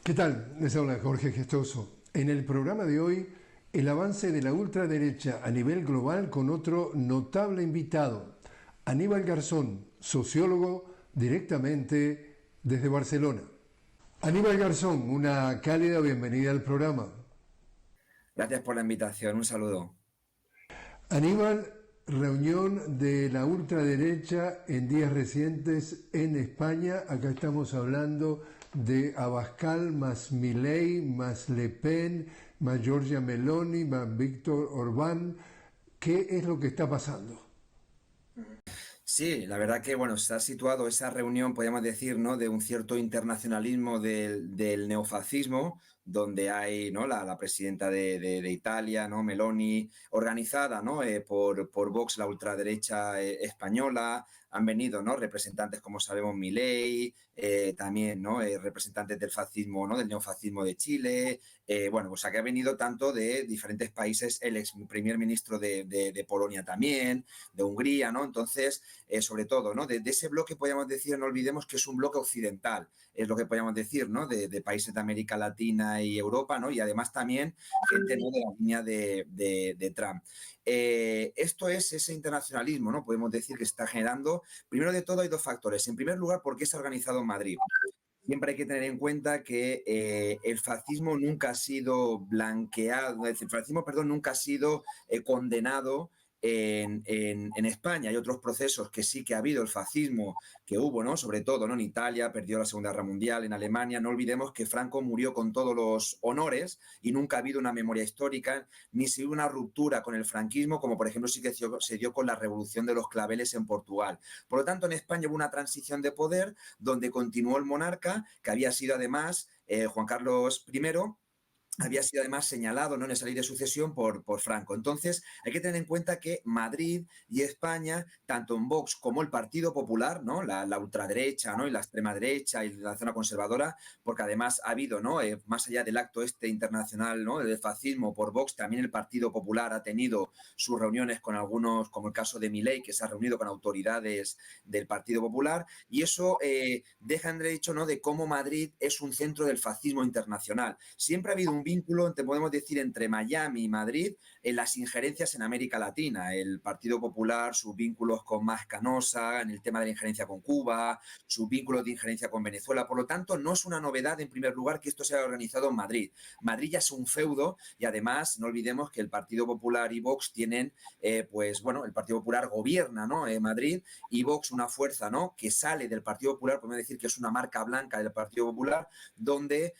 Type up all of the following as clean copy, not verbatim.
¿Qué tal? Les habla Jorge Gestoso. En el programa de hoy, el avance de la ultraderecha a nivel global con otro notable invitado, Aníbal Garzón, sociólogo directamente desde Barcelona. Aníbal Garzón, una cálida bienvenida al programa. Gracias por la invitación, un saludo. Aníbal, reunión de la ultraderecha en días recientes en España. Acá estamos hablando de Abascal más Milei, más Le Pen, más Giorgia Meloni, más Víctor Orbán. ¿Qué es lo que está pasando? Sí, la verdad que bueno, se ha situado esa reunión, podríamos decir, ¿no? De un cierto internacionalismo del neofascismo, donde hay, ¿no? La presidenta de Italia, ¿no? Meloni, organizada, ¿no? Por Vox, la ultraderecha española. Han venido, ¿no? Representantes, como sabemos, Milei, también, ¿no? Representantes del fascismo, ¿no? Del neofascismo de Chile. Bueno, pues aquí ha venido tanto de diferentes países, el ex primer ministro de Polonia también, de Hungría, ¿no? Entonces, sobre todo, ¿no? De ese bloque podríamos decir, no olvidemos que es un bloque occidental, es lo que podríamos decir, ¿no? De países de América Latina y Europa, ¿no? Y además también gente, ¿no? De la línea de Trump. Esto es ese internacionalismo, ¿no? Podemos decir que se está generando. Primero de todo hay dos factores. En primer lugar, ¿por qué se ha organizado en Madrid? Siempre hay que tener en cuenta que el fascismo nunca ha sido blanqueado, el fascismo, perdón, nunca ha sido condenado en España. Hay otros procesos que sí que ha habido, el fascismo que hubo, ¿no? Sobre todo, ¿no? En Italia, perdió la Segunda Guerra Mundial, en Alemania. No olvidemos que Franco murió con todos los honores y nunca ha habido una memoria histórica, ni si hubo una ruptura con el franquismo, como por ejemplo sí que se dio con la Revolución de los Claveles en Portugal. Por lo tanto, en España hubo una transición de poder donde continuó el monarca, que había sido además Juan Carlos I, había sido además señalado, ¿no? En esa ley de sucesión por Franco. Entonces, hay que tener en cuenta que Madrid y España, tanto en Vox como el Partido Popular, ¿no? La ultraderecha, ¿no? Y la extrema derecha y la zona conservadora, porque además ha habido, ¿no? Más allá del acto este internacional, ¿no? Del fascismo por Vox, también el Partido Popular ha tenido sus reuniones con algunos, como el caso de Milei, que se ha reunido con autoridades del Partido Popular, y eso deja en derecho, ¿no? De cómo Madrid es un centro del fascismo internacional. Siempre ha habido un vínculo, te podemos decir, entre Miami y Madrid en las injerencias en América Latina. El Partido Popular, sus vínculos con Más Canosa, en el tema de la injerencia con Cuba, sus vínculos de injerencia con Venezuela. Por lo tanto, no es una novedad, en primer lugar, que esto se haya organizado en Madrid. Madrid ya es un feudo y además no olvidemos que el Partido Popular y Vox tienen, pues bueno, el Partido Popular gobierna, ¿no? Madrid y Vox una fuerza, ¿no? Que sale del Partido Popular, podemos decir que es una marca blanca del Partido Popular, donde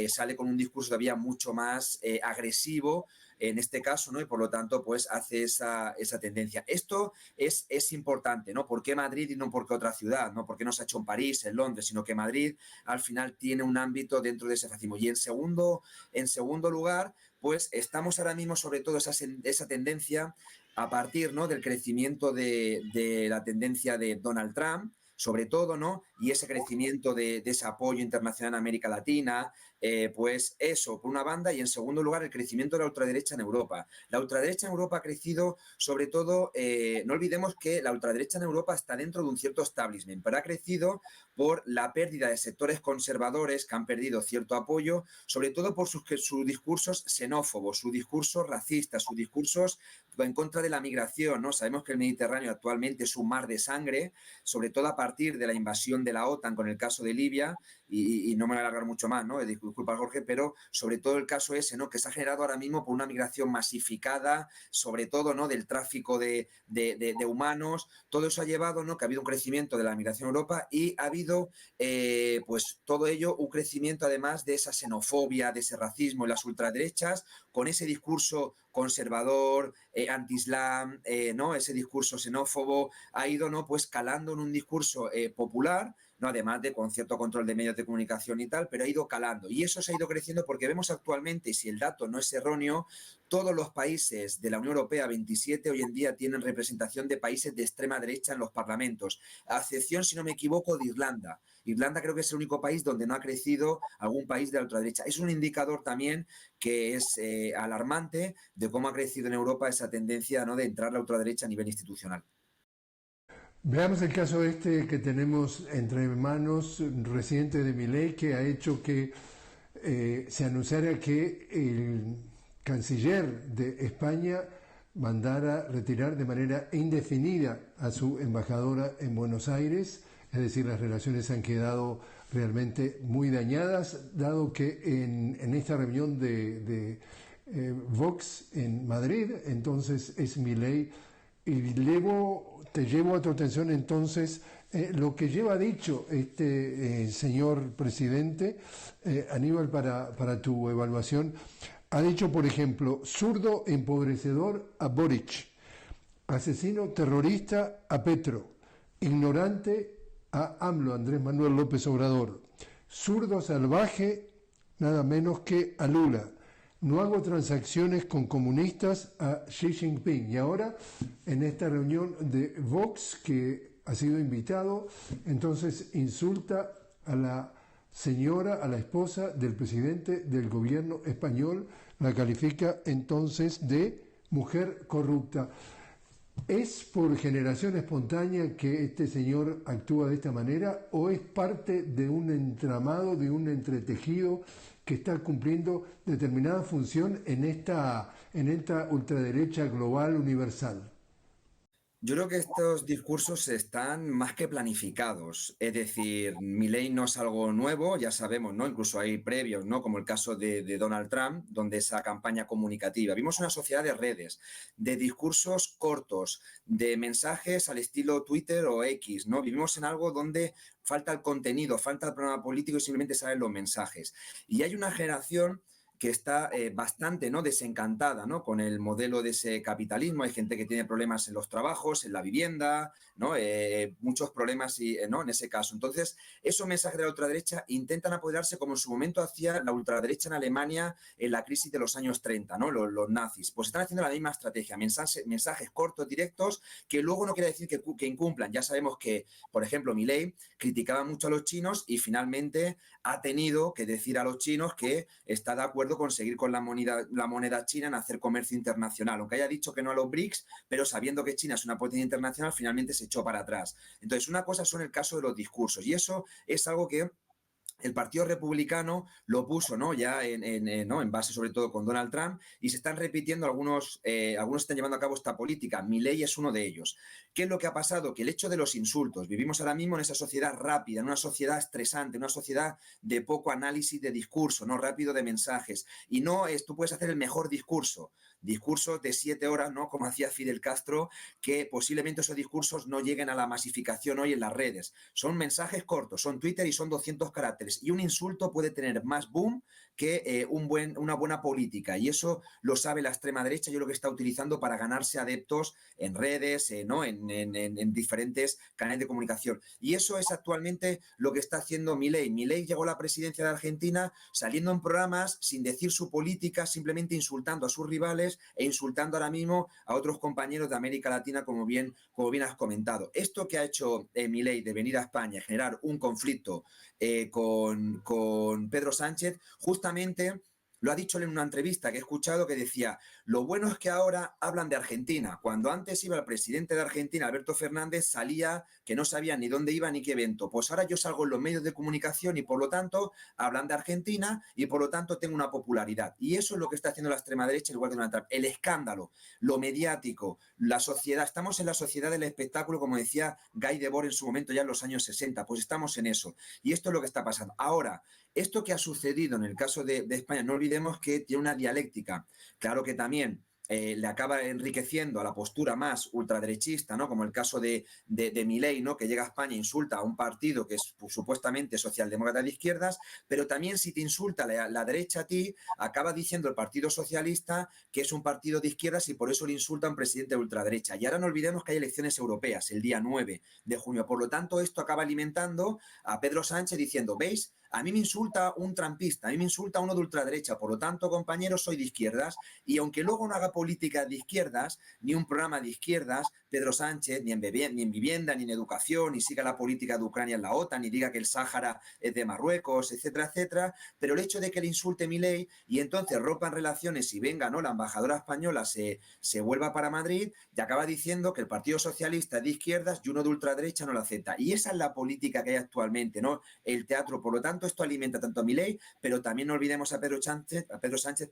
sale con un discurso todavía mucho más agresivo en este caso, ¿no? Y por lo tanto, pues hace esa tendencia. Esto es importante, ¿no? ¿Por qué Madrid y no por qué otra ciudad? ¿No? ¿Por qué no se ha hecho en París, en Londres? Sino que Madrid al final tiene un ámbito dentro de ese fascismo. Y en segundo lugar, pues estamos ahora mismo sobre todo esa tendencia a partir, ¿no? Del crecimiento de la tendencia de Donald Trump, sobre todo, ¿no? Y ese crecimiento de ese apoyo internacional en América Latina, pues eso, por una banda, y en segundo lugar, el crecimiento de la ultraderecha en Europa. La ultraderecha en Europa ha crecido, sobre todo, no olvidemos que la ultraderecha en Europa está dentro de un cierto establishment, pero ha crecido por la pérdida de sectores conservadores que han perdido cierto apoyo, sobre todo por sus discursos xenófobos, sus discursos racistas, sus discursos en contra de la migración, ¿no? Sabemos que el Mediterráneo actualmente es un mar de sangre, sobre todo a partir de la invasión de la OTAN con el caso de Libia, y no me voy a alargar mucho más, ¿no? Disculpa, Jorge, pero sobre todo el caso ese, ¿no? Que se ha generado ahora mismo por una migración masificada, sobre todo, ¿no? Del tráfico de humanos. Todo eso ha llevado, ¿no? Que ha habido un crecimiento de la migración en Europa y ha habido, pues todo ello, un crecimiento además de esa xenofobia, de ese racismo en las ultraderechas, con ese discurso conservador, anti-islam, ¿no? Ese discurso xenófobo ha ido, ¿no? Pues calando en un discurso popular, ¿no? Además de con cierto control de medios de comunicación y tal, pero ha ido calando. Y eso se ha ido creciendo porque vemos actualmente, y si el dato no es erróneo, todos los países de la Unión Europea, 27, hoy en día tienen representación de países de extrema derecha en los parlamentos, a excepción, si no me equivoco, de Irlanda. Irlanda creo que es el único país donde no ha crecido algún país de la ultraderecha. Es un indicador también que es alarmante de cómo ha crecido en Europa esa tendencia, ¿no? De entrar la ultraderecha a nivel institucional. Veamos el caso este que tenemos entre manos reciente de Milei, que ha hecho que se anunciara que el canciller de España mandara retirar de manera indefinida a su embajadora en Buenos Aires, es decir, las relaciones han quedado realmente muy dañadas, dado que en esta reunión de Vox en Madrid, entonces es Milei, y te llevo a tu atención entonces lo que lleva dicho este señor presidente, Aníbal, para tu evaluación. Ha dicho, por ejemplo, zurdo empobrecedor a Boric, asesino terrorista a Petro, ignorante a AMLO, Andrés Manuel López Obrador, zurdo salvaje nada menos que a Lula, no hago transacciones con comunistas a Xi Jinping. Y ahora, en esta reunión de Vox, que ha sido invitado, entonces insulta a la señora, a la esposa del presidente del gobierno español, la califica entonces de mujer corrupta. ¿Es por generación espontánea que este señor actúa de esta manera o es parte de un entramado, de un entretejido que está cumpliendo determinada función en esta ultraderecha global universal? Yo creo que estos discursos están más que planificados. Es decir, Milei no es algo nuevo, ya sabemos, ¿no? Incluso hay previos, ¿no? Como el caso de Donald Trump, donde esa campaña comunicativa. Vimos una sociedad de redes, de discursos cortos, de mensajes al estilo Twitter o X, ¿no? Vivimos en algo donde falta el contenido, falta el programa político y simplemente salen los mensajes. Y hay una generación que está bastante, ¿no?, desencantada, ¿no?, con el modelo de ese capitalismo. Hay gente que tiene problemas en los trabajos, en la vivienda, ¿no? Muchos problemas ¿no?, en ese caso. Entonces, esos mensajes de la ultraderecha intentan apoderarse, como en su momento hacía la ultraderecha en Alemania en la crisis de los años 30, ¿no?, los nazis. Pues están haciendo la misma estrategia, mensajes cortos, directos, que luego no quiere decir que incumplan. Ya sabemos que, por ejemplo, Milei criticaba mucho a los chinos y finalmente ha tenido que decir a los chinos que está de acuerdo con seguir con la moneda china en hacer comercio internacional, aunque haya dicho que no a los BRICS, pero sabiendo que China es una potencia internacional, finalmente se echó para atrás. Entonces, una cosa son el caso de los discursos, y eso es algo que el Partido Republicano lo puso, ¿no?, ya ¿no?, en base sobre todo con Donald Trump, y se están repitiendo algunos están llevando a cabo esta política. Milei es uno de ellos. ¿Qué es lo que ha pasado? Que el hecho de los insultos, vivimos ahora mismo en esa sociedad rápida, en una sociedad estresante, una sociedad de poco análisis de discurso, no rápido de mensajes, y no es, tú puedes hacer el mejor discursos de 7 horas, ¿no?, como hacía Fidel Castro, que posiblemente esos discursos no lleguen a la masificación hoy en las redes. Son mensajes cortos, son Twitter y son 200 caracteres. Y un insulto puede tener más boom que una buena política. Y eso lo sabe la extrema derecha, yo lo que está utilizando para ganarse adeptos en redes, ¿no?, en diferentes canales de comunicación. Y eso es actualmente lo que está haciendo Milei. Milei llegó a la presidencia de Argentina saliendo en programas sin decir su política, simplemente insultando a sus rivales e insultando ahora mismo a otros compañeros de América Latina, como bien has comentado. Esto que ha hecho Milei de venir a España y generar un conflicto con Pedro Sánchez, justamente lo ha dicho él en una entrevista que he escuchado, que decía, lo bueno es que ahora hablan de Argentina. Cuando antes iba el presidente de Argentina, Alberto Fernández, salía que no sabía ni dónde iba ni qué evento. Pues ahora yo salgo en los medios de comunicación y por lo tanto hablan de Argentina y por lo tanto tengo una popularidad. Y eso es lo que está haciendo la extrema derecha, igual que Donald Trump. El escándalo, lo mediático, la sociedad. Estamos en la sociedad del espectáculo, como decía Guy Debord en su momento ya en los años 60. Pues estamos en eso. Y esto es lo que está pasando. Ahora, esto que ha sucedido en el caso de España, no olvidemos que tiene una dialéctica. Claro que también le acaba enriqueciendo a la postura más ultraderechista, ¿no?, como el caso de Milei, ¿no?, que llega a España e insulta a un partido que es supuestamente socialdemócrata de izquierdas, pero también si te insulta la derecha a ti, acaba diciendo el Partido Socialista que es un partido de izquierdas y por eso le insulta a un presidente de ultraderecha. Y ahora no olvidemos que hay elecciones europeas el día 9 de junio. Por lo tanto, esto acaba alimentando a Pedro Sánchez diciendo, ¿veis? A mí me insulta un trumpista, a mí me insulta uno de ultraderecha, por lo tanto, compañeros, soy de izquierdas, y aunque luego no haga política de izquierdas, ni un programa de izquierdas, Pedro Sánchez, ni en vivienda, ni en educación, ni siga la política de Ucrania en la OTAN, ni diga que el Sáhara es de Marruecos, etcétera, etcétera. Pero el hecho de que le insulte Milei y entonces rompan relaciones y venga, ¿no?, la embajadora española se vuelva para Madrid y acaba diciendo que el Partido Socialista es de izquierdas y uno de ultraderecha no lo acepta. Y esa es la política que hay actualmente, ¿no? El teatro. Por lo tanto, esto alimenta tanto a Milei, pero también no olvidemos a Pedro Sánchez,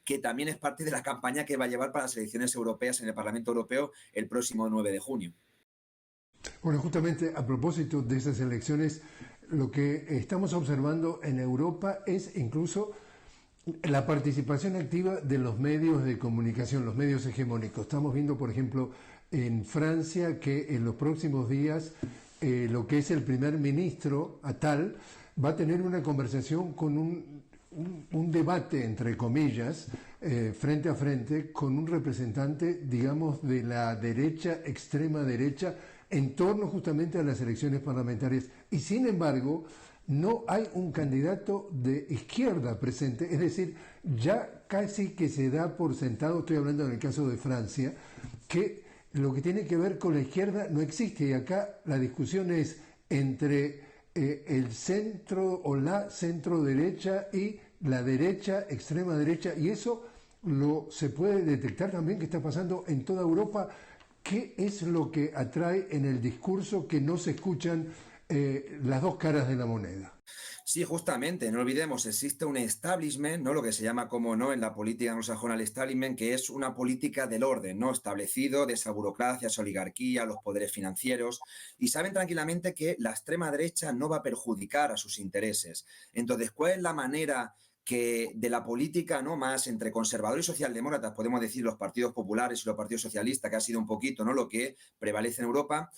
que también es parte de la campaña que va a llevar para las elecciones europeas en el Parlamento Europeo el próximo 9 de junio. Bueno, justamente a propósito de esas elecciones, lo que estamos observando en Europa es incluso la participación activa de los medios de comunicación, los medios hegemónicos. Estamos viendo, por ejemplo, en Francia que en los próximos días lo que es el primer ministro, Attal, va a tener una conversación con un debate, entre comillas, frente a frente, con un representante, digamos, de la derecha, extrema derecha, en torno justamente a las elecciones parlamentarias. Y sin embargo, no hay un candidato de izquierda presente, es decir, ya casi que se da por sentado, estoy hablando en el caso de Francia, que lo que tiene que ver con la izquierda no existe, y acá la discusión es entre el centro o la centro derecha y la derecha, extrema derecha, y eso se puede detectar también que está pasando en toda Europa. ¿Qué es lo que atrae en el discurso que no se escuchan las dos caras de la moneda? Sí, justamente, no olvidemos, existe un establishment, ¿no?, lo que se llama, como no, en la política anglosajona el establishment, que es una política del orden, ¿no?, establecido de esa burocracia, esa oligarquía, los poderes financieros, y saben tranquilamente que la extrema derecha no va a perjudicar a sus intereses. Entonces, ¿cuál es la manera que de la política, ¿no?, más entre conservadores y socialdemócratas, podemos decir los partidos populares y los partidos socialistas, que ha sido un poquito, ¿no?, lo que prevalece en Europa,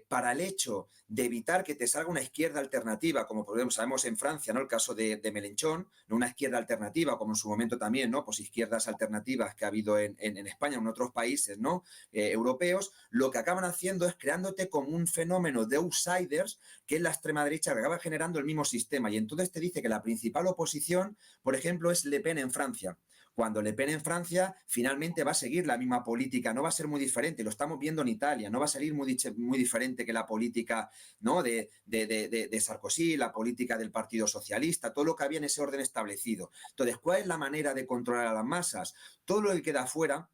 para el hecho de evitar que te salga una izquierda alternativa, como sabemos en Francia, ¿no?, el caso de Mélenchon, ¿no?, una izquierda alternativa, como en su momento también, ¿no?, pues izquierdas alternativas que ha habido en España, en otros países, ¿no?, europeos, lo que acaban haciendo es creándote como un fenómeno de outsiders, que es la extrema derecha, que acaba generando el mismo sistema. Y entonces te dice que la principal oposición, por ejemplo, es Le Pen en Francia. Cuando Le Pen en Francia finalmente va a seguir la misma política, no va a ser muy diferente, lo estamos viendo en Italia, no va a salir muy diferente que la política, ¿no?, de Sarkozy, la política del Partido Socialista, todo lo que había en ese orden establecido. Entonces, ¿cuál es la manera de controlar a las masas? Todo lo que queda afuera,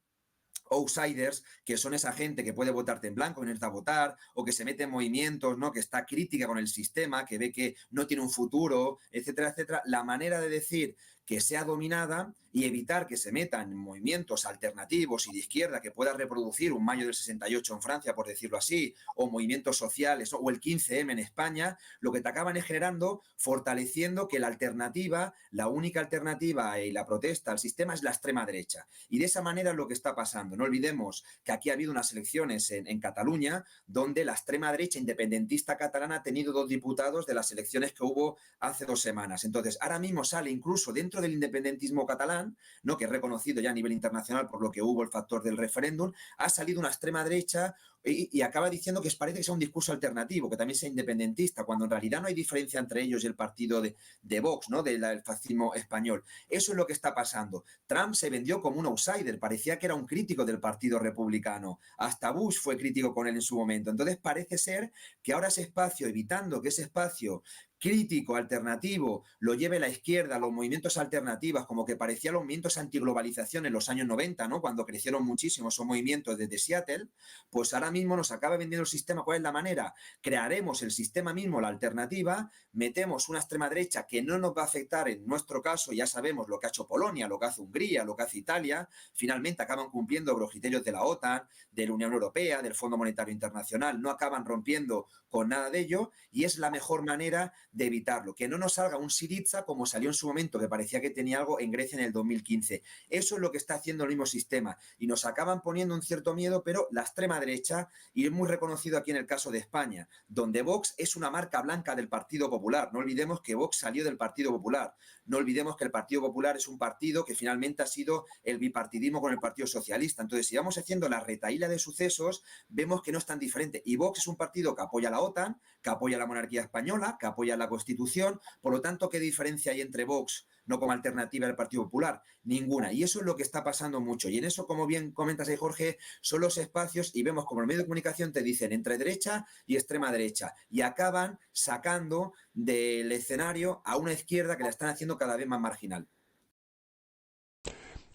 outsiders, que son esa gente que puede votarte en blanco, venirte a votar, o que se mete en movimientos, ¿no?, que está crítica con el sistema, que ve que no tiene un futuro, etcétera, etcétera. La manera de decir que sea dominada y evitar que se metan en movimientos alternativos y de izquierda que pueda reproducir un mayo del 68 en Francia, por decirlo así, o movimientos sociales, o el 15M en España, lo que te acaban es generando, fortaleciendo que la alternativa, la única alternativa y la protesta al sistema es la extrema derecha. Y de esa manera es lo que está pasando. No olvidemos que aquí ha habido unas elecciones en Cataluña donde la extrema derecha independentista catalana ha tenido 2 diputados de las elecciones que hubo hace 2 semanas. Entonces, ahora mismo sale incluso dentro del independentismo catalán, ¿no?, que es reconocido ya a nivel internacional por lo que hubo el factor del referéndum, ha salido una extrema derecha y acaba diciendo que parece que sea un discurso alternativo, que también sea independentista, cuando en realidad no hay diferencia entre ellos y el partido de Vox, ¿no?, del fascismo español. Eso es lo que está pasando. Trump se vendió como un outsider, parecía que era un crítico del Partido Republicano. Hasta Bush fue crítico con él en su momento. Entonces parece ser que ahora ese espacio, evitando que ese espacio crítico, alternativo, lo lleve la izquierda, los movimientos alternativos, como que parecían los movimientos antiglobalización en los años 90, ¿no?, cuando crecieron muchísimo esos movimientos desde Seattle, pues ahora mismo nos acaba vendiendo el sistema. ¿Cuál es la manera? Crearemos el sistema mismo, la alternativa, metemos una extrema derecha que no nos va a afectar en nuestro caso, ya sabemos lo que ha hecho Polonia, lo que hace Hungría, lo que hace Italia, finalmente acaban cumpliendo los criterios de la OTAN, de la Unión Europea, del Fondo Monetario Internacional, no acaban rompiendo con nada de ello, y es la mejor manera de evitarlo, que no nos salga un Syriza como salió en su momento, que parecía que tenía algo en Grecia en el 2015. Eso es lo que está haciendo el mismo sistema, y nos acaban poniendo un cierto miedo, pero la extrema derecha, y es muy reconocido aquí en el caso de España, donde Vox es una marca blanca del Partido Popular. No olvidemos que Vox salió del Partido Popular, no olvidemos que el Partido Popular es un partido que finalmente ha sido el bipartidismo con el Partido Socialista. Entonces, si vamos haciendo la retahíla de sucesos, vemos que no es tan diferente, y Vox es un partido que apoya a la OTAN, que apoya a la monarquía española, que apoya la Constitución. Por lo tanto, ¿qué diferencia hay entre Vox no como alternativa al Partido Popular? Ninguna. Y eso es lo que está pasando mucho. Y en eso, como bien comentas ahí, Jorge, son los espacios, y vemos como el medio de comunicación te dicen entre derecha y extrema derecha, y acaban sacando del escenario a una izquierda que la están haciendo cada vez más marginal.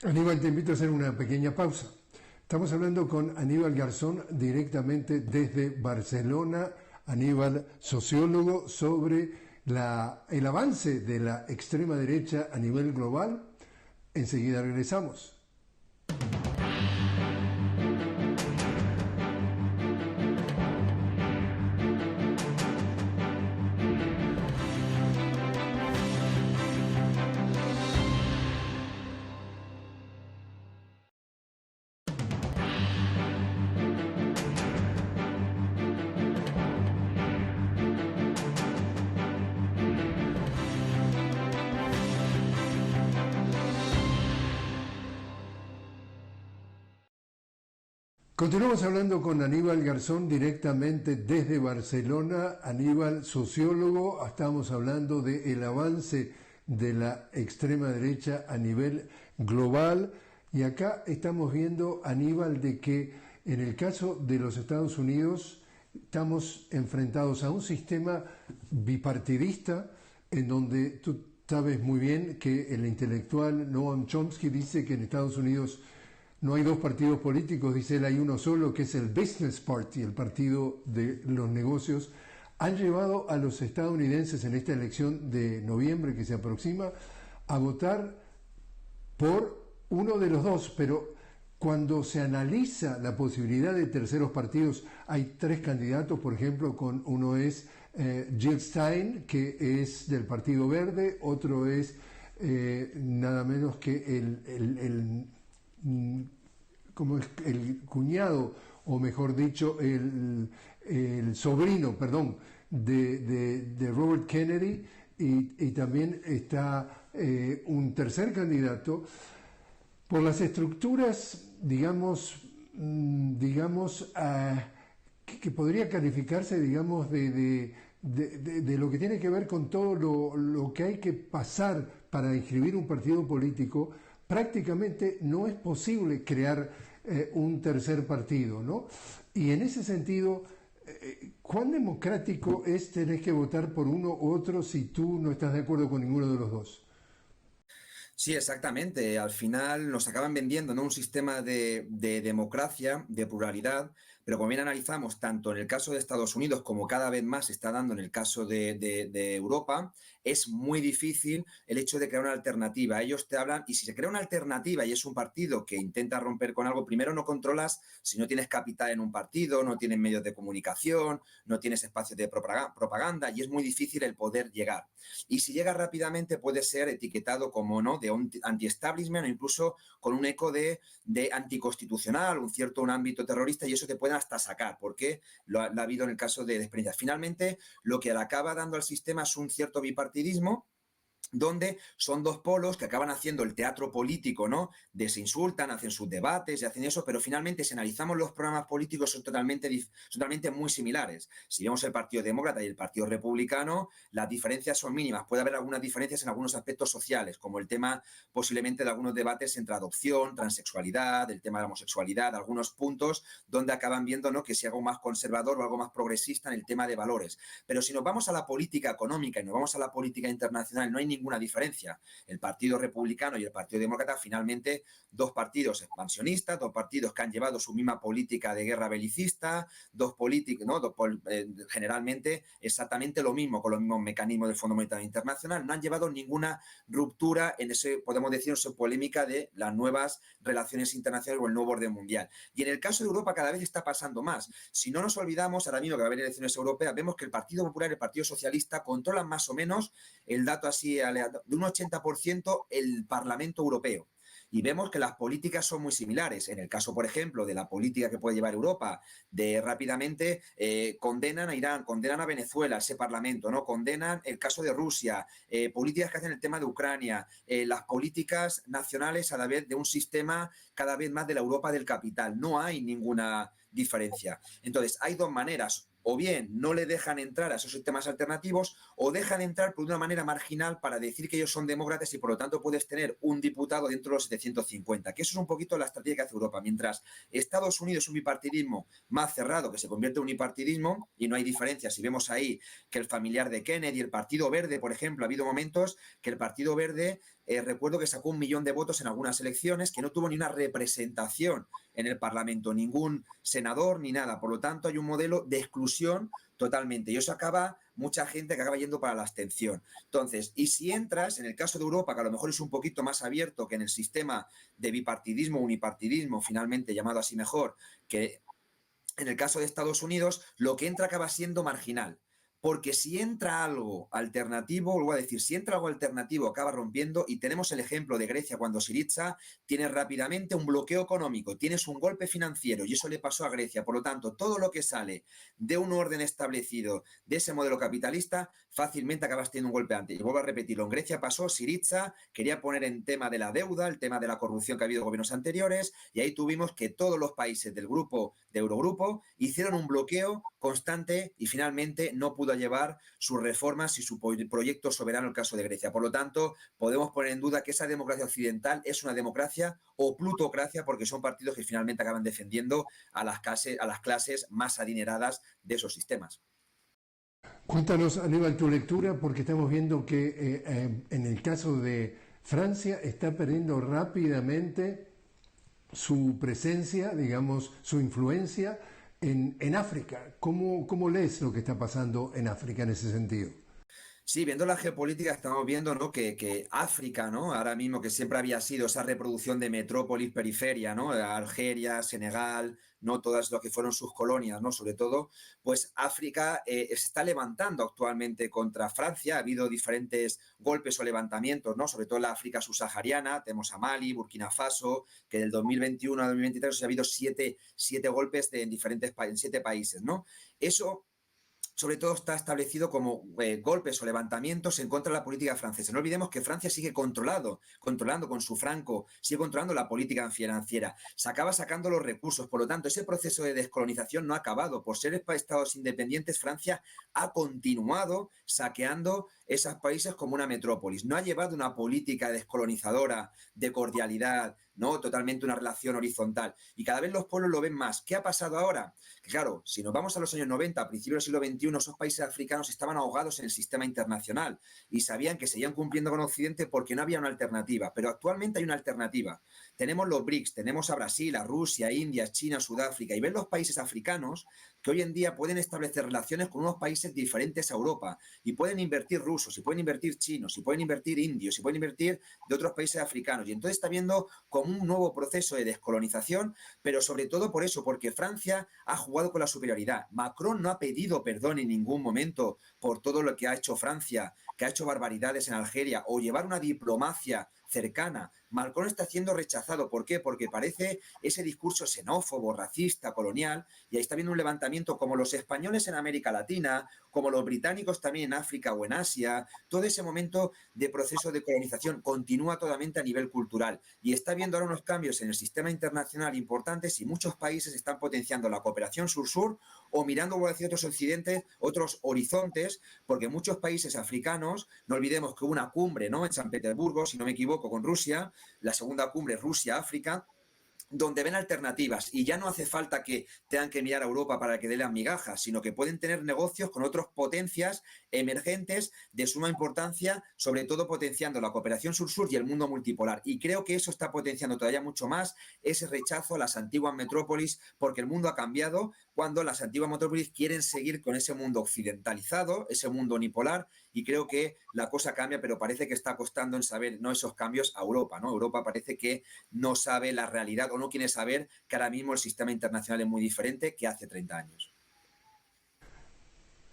Aníbal, te invito a hacer una pequeña pausa. Estamos hablando con Aníbal Garzón directamente desde Barcelona. Aníbal, sociólogo, sobre el avance de la extrema derecha a nivel global. Enseguida regresamos. Continuamos hablando con Aníbal Garzón directamente desde Barcelona. Aníbal, sociólogo, estamos hablando del avance de la extrema derecha a nivel global, y acá estamos viendo, Aníbal, de que en el caso de los Estados Unidos estamos enfrentados a un sistema bipartidista en donde tú sabes muy bien que el intelectual Noam Chomsky dice que en Estados Unidos no hay dos partidos políticos, dice él, hay uno solo, que es el Business Party, el partido de los negocios. Han llevado a los estadounidenses en esta elección de noviembre que se aproxima a votar por uno de los dos, pero cuando se analiza la posibilidad de terceros partidos, hay tres candidatos, por ejemplo, uno es Jill Stein, que es del Partido Verde, otro es nada menos que como el cuñado, o mejor dicho, el sobrino, perdón, de Robert Kennedy, y también está un tercer candidato. Por las estructuras, digamos, que podría calificarse, digamos, de lo que tiene que ver con todo lo que hay que pasar para inscribir un partido político. Prácticamente no es posible crear un tercer partido, ¿no? Y en ese sentido, ¿cuán democrático es tener que votar por uno u otro si tú no estás de acuerdo con ninguno de los dos? Sí, exactamente. Al final nos acaban vendiendo, ¿no?, un sistema de democracia, de pluralidad, pero como bien analizamos, tanto en el caso de Estados Unidos como cada vez más se está dando en el caso de Europa, es muy difícil el hecho de crear una alternativa. Ellos te hablan, y si se crea una alternativa y es un partido que intenta romper con algo, primero no controlas si no tienes capital en un partido, no tienes medios de comunicación, no tienes espacios de propaganda, y es muy difícil el poder llegar. Y si llega rápidamente puede ser etiquetado como, ¿no?, de anti-establishment, o incluso con un eco de anticonstitucional, un ámbito terrorista, y eso te puede hasta sacar, porque lo ha habido en el caso de experiencias. Finalmente, lo que le acaba dando al sistema es un cierto bipartidismo, donde son dos polos que acaban haciendo el teatro político, ¿no? Se insultan, hacen sus debates y hacen eso, pero finalmente, si analizamos los programas políticos, son totalmente muy similares. Si vemos el Partido Demócrata y el Partido Republicano, las diferencias son mínimas. Puede haber algunas diferencias en algunos aspectos sociales, como el tema posiblemente de algunos debates entre adopción, transexualidad, el tema de la homosexualidad, algunos puntos donde acaban viendo, ¿no?, que si algo más conservador o algo más progresista en el tema de valores. Pero si nos vamos a la política económica y nos vamos a la política internacional, no hay ninguna diferencia. El Partido Republicano y el Partido Demócrata, finalmente, dos partidos expansionistas, dos partidos que han llevado su misma política de guerra belicista, dos políticos, ¿no?, generalmente exactamente lo mismo, con los mismos mecanismos del Fondo Monetario Internacional. No han llevado ninguna ruptura en ese, podemos decir, esa polémica de las nuevas relaciones internacionales o el nuevo orden mundial. Y en el caso de Europa cada vez está pasando más. Si no nos olvidamos, ahora mismo que va a haber elecciones europeas, vemos que el Partido Popular y el Partido Socialista controlan más o menos, el dato así de un 80%, el Parlamento Europeo. Y vemos que las políticas son muy similares. En el caso, por ejemplo, de la política que puede llevar Europa, de rápidamente condenan a Irán, condenan a Venezuela, ese Parlamento, ¿no? Condenan el caso de Rusia, políticas que hacen el tema de Ucrania, las políticas nacionales a la vez de un sistema cada vez más de la Europa del capital. No hay ninguna diferencia. Entonces, hay dos maneras. o bien no le dejan entrar a esos sistemas alternativos o dejan entrar por una manera marginal para decir que ellos son demócratas y por lo tanto puedes tener un diputado dentro de los 750, que eso es un poquito la estrategia que hace Europa. Mientras Estados Unidos es un bipartidismo más cerrado que se convierte en unipartidismo y no hay diferencia. Si vemos ahí que el familiar de Kennedy, el Partido Verde, por ejemplo, ha habido momentos que el Partido Verde, recuerdo que sacó 1 millón de votos en algunas elecciones, que no tuvo ni una representación en el Parlamento, ningún senador ni nada. Por lo tanto, hay un modelo de exclusión totalmente. Y eso acaba, mucha gente que acaba yendo para la abstención. Entonces, y si entras, en el caso de Europa, que a lo mejor es un poquito más abierto que en el sistema de bipartidismo, unipartidismo, finalmente llamado así mejor, que en el caso de Estados Unidos, lo que entra acaba siendo marginal. Porque si entra algo alternativo, vuelvo a decir, si entra algo alternativo acaba rompiendo, y tenemos el ejemplo de Grecia cuando Syriza tiene rápidamente un bloqueo económico, tienes un golpe financiero y eso le pasó a Grecia. Por lo tanto, todo lo que sale de un orden establecido de ese modelo capitalista, fácilmente acabas teniendo un golpe antes. Y vuelvo a repetirlo, en Grecia pasó, Syriza quería poner en tema de la deuda, el tema de la corrupción que ha habido en gobiernos anteriores, y ahí tuvimos que todos los países del grupo, de Eurogrupo, hicieron un bloqueo constante y finalmente no pudo llevar sus reformas y su proyecto soberano, el caso de Grecia. Por lo tanto, podemos poner en duda que esa democracia occidental es una democracia o plutocracia, porque son partidos que finalmente acaban defendiendo a las clases más adineradas de esos sistemas. Cuéntanos, Aníbal, tu lectura, porque estamos viendo que en el caso de Francia está perdiendo rápidamente su presencia, digamos, su influencia en África. ¿Cómo lees lo que está pasando en África en ese sentido? Sí, viendo la geopolítica estamos viendo, ¿no?, que África, ¿no?, ahora mismo, que siempre había sido esa reproducción de metrópolis, periferia, ¿no?, Argelia, Senegal, ¿no?, todas lo que fueron sus colonias, ¿no?, sobre todo, pues África se está levantando actualmente contra Francia. Ha habido diferentes golpes o levantamientos, ¿no?, sobre todo en la África subsahariana. Tenemos a Mali, Burkina Faso, que del 2021 a 2023 ha habido siete golpes en 7 países, ¿no? Eso sobre todo está establecido como golpes o levantamientos en contra de la política francesa. No olvidemos que Francia sigue controlando con su franco, sigue controlando la política financiera, se acaba sacando los recursos. Por lo tanto, ese proceso de descolonización no ha acabado. Por ser estados independientes, Francia ha continuado saqueando esos países como una metrópolis. No ha llevado una política descolonizadora, de cordialidad, ¿no?, totalmente una relación horizontal. Y cada vez los pueblos lo ven más. ¿Qué ha pasado ahora? Que claro, si nos vamos a los años 90, a principios del siglo XXI, esos países africanos estaban ahogados en el sistema internacional y sabían que seguían cumpliendo con Occidente porque no había una alternativa. Pero actualmente hay una alternativa. Tenemos los BRICS, tenemos a Brasil, a Rusia, India, China, Sudáfrica, y ven los países africanos que hoy en día pueden establecer relaciones con unos países diferentes a Europa y pueden invertir rusos, y pueden invertir chinos, y pueden invertir indios, y pueden invertir de otros países africanos. Y entonces está viendo como un nuevo proceso de descolonización, pero sobre todo por eso, porque Francia ha jugado con la superioridad. Macron no ha pedido perdón en ningún momento por todo lo que ha hecho Francia, que ha hecho barbaridades en Algeria, o llevar una diplomacia cercana. Macron está siendo rechazado. ¿Por qué? Porque parece ese discurso xenófobo, racista, colonial, y ahí está viendo un levantamiento como los españoles en América Latina, como los británicos también en África o en Asia. Todo ese momento de proceso de colonización continúa totalmente a nivel cultural y está viendo ahora unos cambios en el sistema internacional importantes, y muchos países están potenciando la cooperación sur-sur o mirando hacia otros horizontes, porque muchos países africanos, no olvidemos que hubo una cumbre, ¿no?, en San Petersburgo, si no me equivoco, con Rusia, la segunda cumbre Rusia-África, donde ven alternativas, y ya no hace falta que tengan que mirar a Europa para que dé las migajas, sino que pueden tener negocios con otras potencias emergentes de suma importancia, sobre todo potenciando la cooperación sur-sur y el mundo multipolar. Y creo que eso está potenciando todavía mucho más ese rechazo a las antiguas metrópolis, porque el mundo ha cambiado cuando las antiguas metrópolis quieren seguir con ese mundo occidentalizado, ese mundo unipolar, y creo que la cosa cambia, pero parece que está costando en saber, ¿no?, esos cambios a Europa, ¿no? Europa parece que no sabe la realidad o no quiere saber que ahora mismo el sistema internacional es muy diferente que hace 30 años.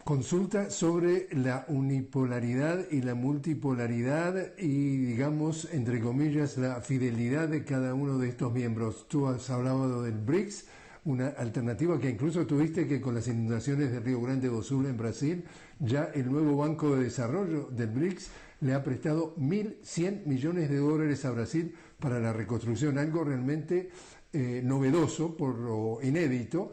Consulta sobre la unipolaridad y la multipolaridad y, digamos, entre comillas, la fidelidad de cada uno de estos miembros. Tú has hablado del BRICS, una alternativa que incluso tuviste que con las inundaciones de Río Grande do Sul en Brasil, ya el nuevo Banco de Desarrollo del BRICS le ha prestado 1.100 millones de dólares a Brasil para la reconstrucción, algo realmente novedoso, por lo inédito,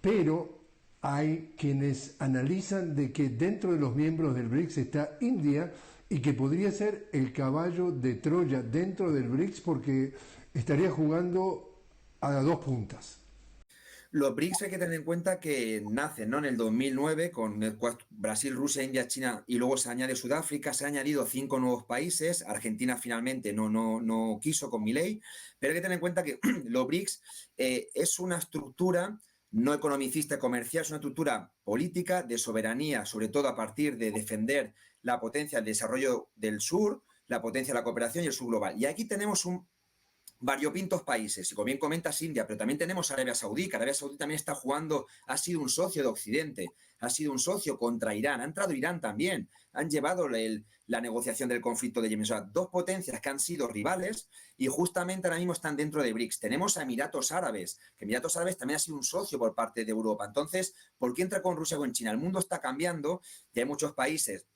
pero hay quienes analizan de que dentro de los miembros del BRICS está India y que podría ser el caballo de Troya dentro del BRICS porque estaría jugando a dos puntas. Los BRICS hay que tener en cuenta que nacen, ¿no?, en el 2009 con Brasil, Rusia, India, China y luego se añade Sudáfrica. Se han añadido 5 nuevos países. Argentina finalmente no quiso con Milei, pero hay que tener en cuenta que los BRICS es una estructura no economicista y comercial, es una estructura política de soberanía, sobre todo a partir de defender la potencia del desarrollo del sur, la potencia de la cooperación y el sur global. Y aquí tenemos un variopintos países, y como bien comentas India, pero también tenemos Arabia Saudí, que Arabia Saudí también está jugando, ha sido un socio de Occidente, ha sido un socio contra Irán, ha entrado Irán también, han llevado la negociación del conflicto de Yemen, o sea, dos potencias que han sido rivales y justamente ahora mismo están dentro de BRICS. Tenemos a Emiratos Árabes, que Emiratos Árabes también ha sido un socio por parte de Europa. Entonces, ¿por qué entra con Rusia o con China? El mundo está cambiando y hay muchos países.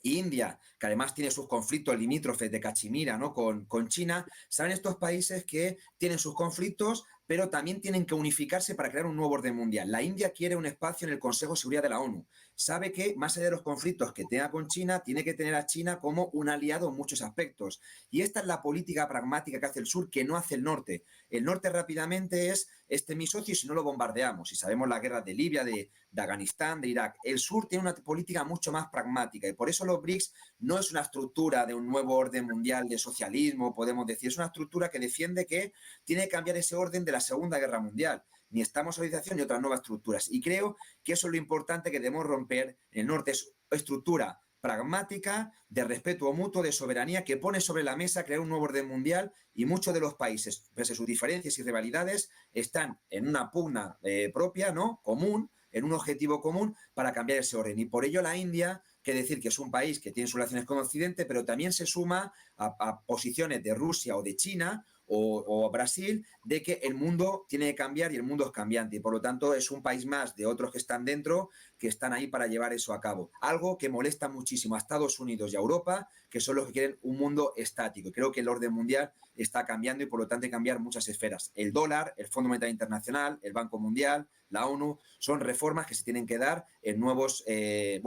India, que además tiene sus conflictos limítrofes de Cachemira, ¿no?, con China, saben estos países que tienen sus conflictos, pero también tienen que unificarse para crear un nuevo orden mundial. La India quiere un espacio en el Consejo de Seguridad de la ONU. Sabe que, más allá de los conflictos que tenga con China, tiene que tener a China como un aliado en muchos aspectos. Y esta es la política pragmática que hace el sur, que no hace el norte. El norte rápidamente es, este es mi socio y si no lo bombardeamos. Y sabemos las guerras de Libia, de Afganistán, de Irak. El sur tiene una política mucho más pragmática y por eso los BRICS no es una estructura de un nuevo orden mundial de socialismo, podemos decir, es una estructura que defiende que tiene que cambiar ese orden de la Segunda Guerra Mundial. Ni estamos en solidarización ni otras nuevas estructuras. Y creo que eso es lo importante que debemos romper. En el norte es estructura pragmática, de respeto mutuo, de soberanía, que pone sobre la mesa crear un nuevo orden mundial y muchos de los países, pese a sus diferencias y rivalidades, están en una pugna propia, ¿no?, común, en un objetivo común para cambiar ese orden. Y por ello la India, que decir que es un país que tiene sus relaciones con Occidente, pero también se suma a posiciones de Rusia o de China o Brasil, de que el mundo tiene que cambiar y el mundo es cambiante. Y por lo tanto es un país más de otros que están dentro, que están ahí para llevar eso a cabo. Algo que molesta muchísimo a Estados Unidos y a Europa, que son los que quieren un mundo estático. Y creo que el orden mundial está cambiando y por lo tanto hay que cambiar muchas esferas. El dólar, el Fondo Monetario Internacional, el Banco Mundial, la ONU, son reformas que se tienen que dar en nuevos, en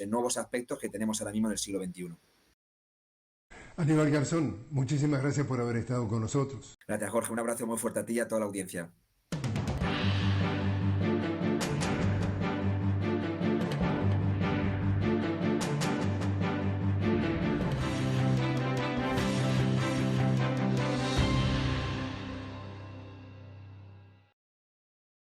nuevos aspectos que tenemos ahora mismo en el siglo XXI. Aníbal Garzón, muchísimas gracias por haber estado con nosotros. Gracias, Jorge. Un abrazo muy fuerte a ti y a toda la audiencia.